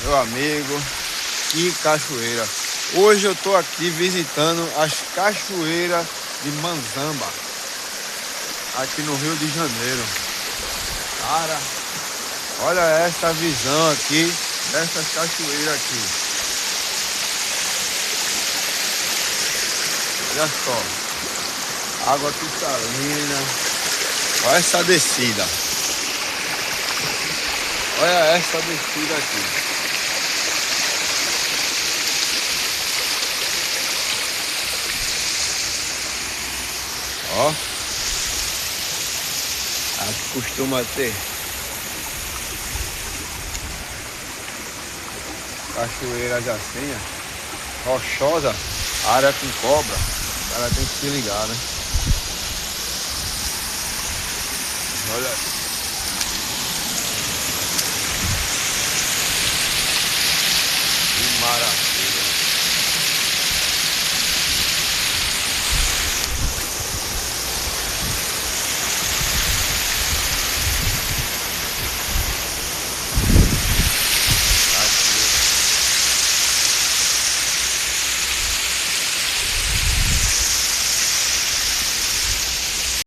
Meu amigo, que cachoeira. Hoje eu tô aqui visitando as cachoeiras de Manzamba, aqui no Rio de Janeiro. Cara, olha essa visão aqui dessas cachoeiras aqui. Olha só, água cristalina. Olha essa descida. Olha essa descida aqui. Ó, aqui costuma ter cachoeiras assim, ó, rochosa, área com cobra. O cara tem que se ligar, né? Olha.